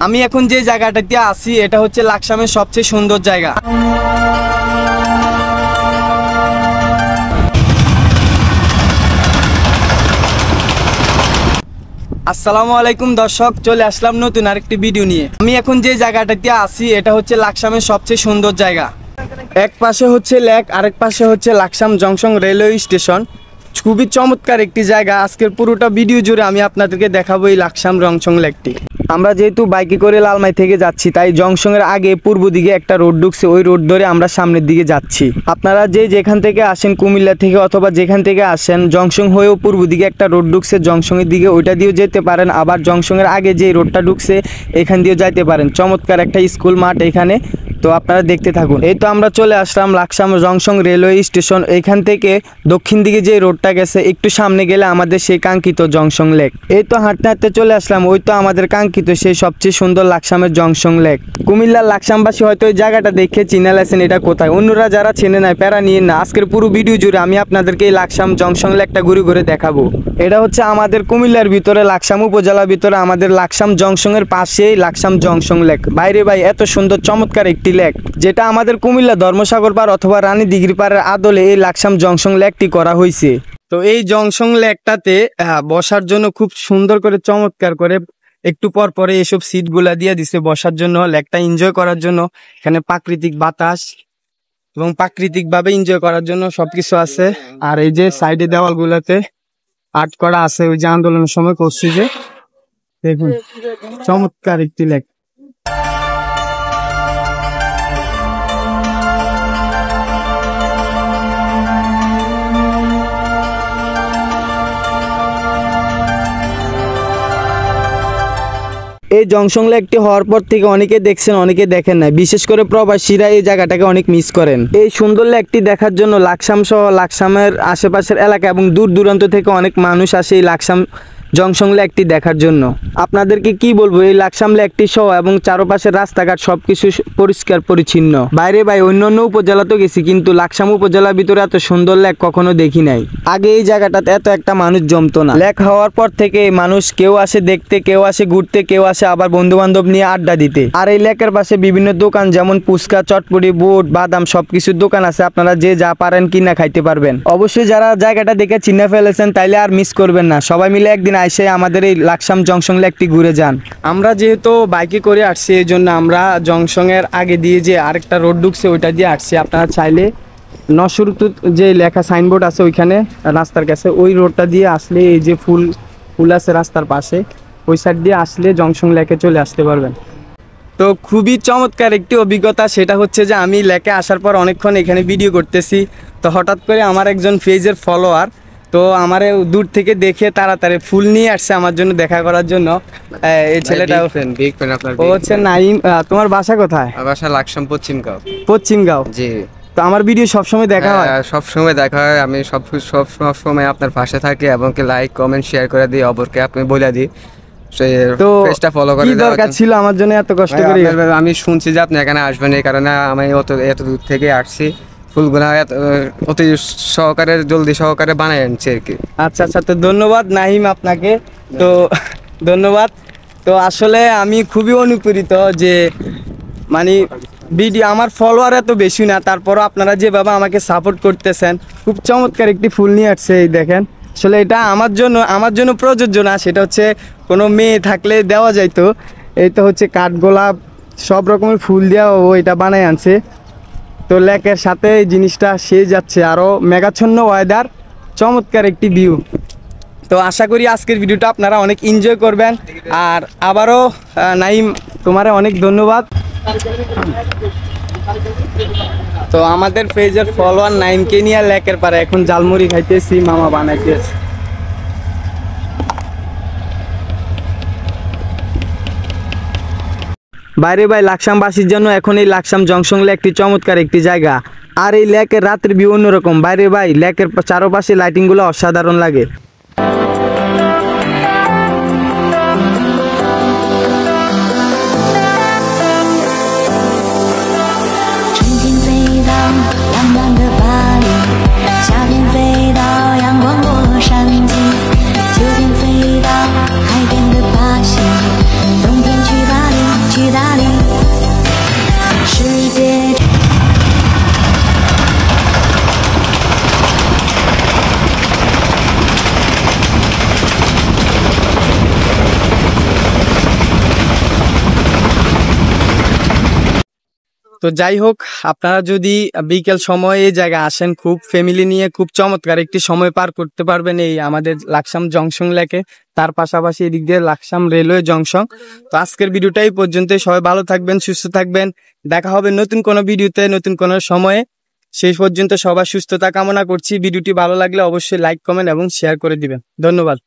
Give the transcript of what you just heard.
আমি এখন যে জায়গাটাতে আছি এটা হচ্ছে লাকসামের সবচেয়ে সুন্দর জায়গা। আসসালামু আলাইকুম দর্শক, চলে আসলাম নতুন আরেকটি ভিডিও নিয়ে। আমি এখন যে জায়গাটাতে আছি এটা হচ্ছে লাকসামের সবচেয়ে সুন্দর জায়গা। এক পাশে হচ্ছে লেক, আরেক পাশে হচ্ছে লাকসাম জংশন রেলওয়ে স্টেশন। খুবই চমৎকার একটি জায়গা। আজকের পুরোটা ভিডিও জুড়ে আমি আপনাদেরকে দেখাবো এই লাকসাম জংশন লেকটি। আমরা যেহেতু বাইকে করে লালমাই থেকে যাচ্ছি, তাই জংশনের আগে পূর্ব দিকে একটা রোড ঢুকছে, ওই রোড ধরে আমরা সামনের দিকে যাচ্ছি। আপনারা যেখান থেকে আসেন, কুমিল্লা থেকে অথবা যেখান থেকে আসেন, জংশন হয়েও পূর্ব দিকে একটা রোড ঢুকছে জংশনের দিকে, ওইটা দিয়েও যেতে পারেন। আবার জংশনের আগে যে রোডটা ঢুকছে এখান দিয়েও যাইতে পারেন। চমৎকার একটা স্কুল মাঠ এখানে, তো আপনারা দেখতে থাকুন। এই তো আমরা চলে আসলাম লাকসাম জংশন রেলওয়ে স্টেশন। এখান থেকে দক্ষিণ দিকে যে রোডটা গেছে, একটু সামনে গেলে আমাদের সেই কাঙ্ক্ষিত জংশন লেক। এই তো হাঁটতে হাঁটতে চলে আসলাম, ওই তো আমাদের কাঙ্ক্ষিত সেই সবচেয়ে সুন্দর লাকসামের জংশন লেক। কুমিল্লার লাকসামবাসী হয়তো এই জায়গাটা দেখে চিনে লেছেন এটা কোথায়, অন্যরা যারা চেনে নাই প্যারা নিয়ে না। আজকের পুরো ভিডিও জুড়ে আমি আপনাদেরকে এই লাকসাম জংশন লেকটা ঘুরে ঘুরে দেখাবো। এটা হচ্ছে আমাদের কুমিল্লার ভিতরে, লাকসাম উপজেলার ভিতরে, আমাদের লাকসাম জংশনের পাশেই লাকসাম জংশন লেক। বাইরে ভাই এত সুন্দর চমৎকার একটি লেক, যেটা আমাদের কুমিল্লা ধর্মসাগর পার অথবা রানী দিঘির পাড়ের আদলে এই লাকসাম জংশন লেকটি করা হয়েছে। তো এই জংশন লেকটাতে বসার জন্য খুব সুন্দর করে চমৎকার করে একটু পর পরে এসব সিট গুলা দিয়ে দিছে বসার জন্য, লেকটা এনজয় করার জন্য। এখানে প্রাকৃতিক বাতাস এবং প্রাকৃতিক ভাবে এনজয় করার জন্য সবকিছু আছে। আর এই যে সাইডে দেওয়াল গুলাতে আর্ট করা আছে, ওই যে আন্দোলনের সময় করছি যে, দেখুন চমৎকার একটি লেক। এই জংশন লেকটি হওয়ার পর থেকে অনেকে দেখছেন, অনেকে দেখেন না। বিশেষ করে প্রবাসীরা এই জায়গাটাকে অনেক মিস করেন। এই সুন্দর লেকটি দেখার জন্য লাকসাম সহ লাকসামের আশেপাশের এলাকা এবং দূর দূরান্ত থেকে অনেক মানুষ আসে এই লাকসাম জংশন লেকটি দেখার জন্য। আপনাদেরকে কি বলবো, এই লাকসাম লেকটি সহ এবং চারপাশের রাস্তাঘাট সবকিছু পরিষ্কার পরিচ্ছন্ন। বাইরে ভাই অন্যান্য উপজেলাতেও গেছি, কিন্তু লাকসাম উপজেলার ভিতরে এত সুন্দর লেক কখনো দেখি নাই। আগে এই জায়গাটাতে এত একটা মানুষ জমতো না। লেক হওয়ার পর থেকে মানুষ কেউ আসে দেখতে, কেউ আসে ঘুরতে, কেউ আসে আবার বন্ধু বান্ধব নিয়ে আড্ডা দিতে। আর এই লেকের পাশে বিভিন্ন দোকান, যেমন ফুচকা, চটপটি, বুট, বাদাম সবকিছুর দোকান আছে। আপনারা যে যা পারেন কিনা খাইতে পারবেন। অবশ্যই যারা জায়গাটা দেখে চিনে ফেলেছেন তাইলে আর মিস করবেন না। সবাই মিলে একদিন এসে আমাদের এই লাকসাম জংশন লেকটি ঘুরে যান। আমরা যেহেতু বাইকে করে আসছি, এই জন্য আমরা জংশনের আগে দিয়ে যে আরেকটা রোড ঢুকছে ওইটা দিয়ে আসছি। আপনারা চাইলে নসরুত যে লেখা সাইনবোর্ড আছে ওইখানে রাস্তার কাছে, ওই রোডটা দিয়ে আসলে, এই যে ফুল আছে রাস্তার পাশে, ওই সাইড দিয়ে আসলে জংশন লেকে চলে আসতে পারবেন। তো খুবই চমৎকার একটি অভিজ্ঞতা। সেটা হচ্ছে যে আমি লেকে আসার পর অনেকক্ষণ এখানে ভিডিও করতেছি, তো হঠাৎ করে আমার একজন পেজের ফলোয়ার তো আমারে দূর থেকে দেখে তাড়াতাড়ি ফুল নিয়ে আসছে আমার জন্য, দেখা করার জন্য। এই ছেলেটা ও হচ্ছে নাইম। তোমার বাসা কোথায়? বাসা লাকসাম পশ্চিমগাঁও। পশ্চিমগাঁও, জি। তো আমার ভিডিও সবসময় দেখা হয়? সবসময় দেখা হয়। আমি সবসময় আপনার পাশে থাকি এবং লাইক কমেন্ট শেয়ার করে দিই, অপরকে আপনি বলে দিই তো পেজটা ফলো করে। কি দরকার ছিল আমার জন্য এত কষ্ট করে? আমি শুনছি যে আপনি এখানে আসবেন, এই কারণে আমি এত দূর থেকে আসছি। ফুলগুলা অতি সহকারে জলদি সহকারে বানাই আনছি আর কি। আচ্ছা আচ্ছা, তো ধন্যবাদ নাহিম আপনাকে, তো ধন্যবাদ। তো আসলে আমি খুবই অনুপ্রেরিত যে মানে ভিডিও আমার ফলোয়ার এত বেশি না, তারপরও আপনারা যেভাবে আমাকে সাপোর্ট করতেছেন। খুব চমৎকার একটি ফুল নিয়ে আসছে, এই দেখেন। আসলে এটা আমার জন্য প্রযোজ্য না, সেটা হচ্ছে কোনো মেয়ে থাকলে দেওয়া যাইতো। এই তো হচ্ছে কাঠগোলাপ, সব রকমের ফুল দেওয়া ও এটা বানায় আনছে। তো লেকের সাথে এই জিনিসটা সেই যাচ্ছে, আরও মেঘাচ্ছন্ন ওয়েদার, চমৎকার একটি ভিউ। তো আশা করি আজকের ভিডিওটা আপনারা অনেক এনজয় করবেন। আর আবারও নাইম, তোমারে অনেক ধন্যবাদ। তো আমাদের পেজের ফলোয়ার নাইমকে নিয়ে লেকের পারে এখন জালমুড়ি খাইতেছি, মামা বানাইতেছে। বাইরে ভাই লাকসামবাসীর জন্য এখন এই লাকসাম জংশন লেকটি চমৎকার একটি জায়গা। আর এই লেকের রাতের ভিউ অন্যরকম। বাইরে ভাই লেকের চারপাশে লাইটিংগুলো অসাধারণ লাগে। তো যাই হোক, আপনারা যদি বিকেল সময়ে এই জায়গায় আসেন, খুব ফ্যামিলি নিয়ে খুব চমৎকার একটি সময় পার করতে পারবেন এই আমাদের লাকসাম জংশন লেকে। তার পাশাপাশি এদিক দিয়ে লাকসাম রেলওয়ে জংশন। তো আজকের ভিডিওটাই পর্যন্ত। সবাই ভালো থাকবেন, সুস্থ থাকবেন। দেখা হবে নতুন কোনো ভিডিওতে, নতুন কোনো সময়ে। সেই পর্যন্ত সবার সুস্থতা কামনা করছি। ভিডিওটি ভালো লাগলে অবশ্যই লাইক, কমেন্ট এবং শেয়ার করে দিবেন। ধন্যবাদ।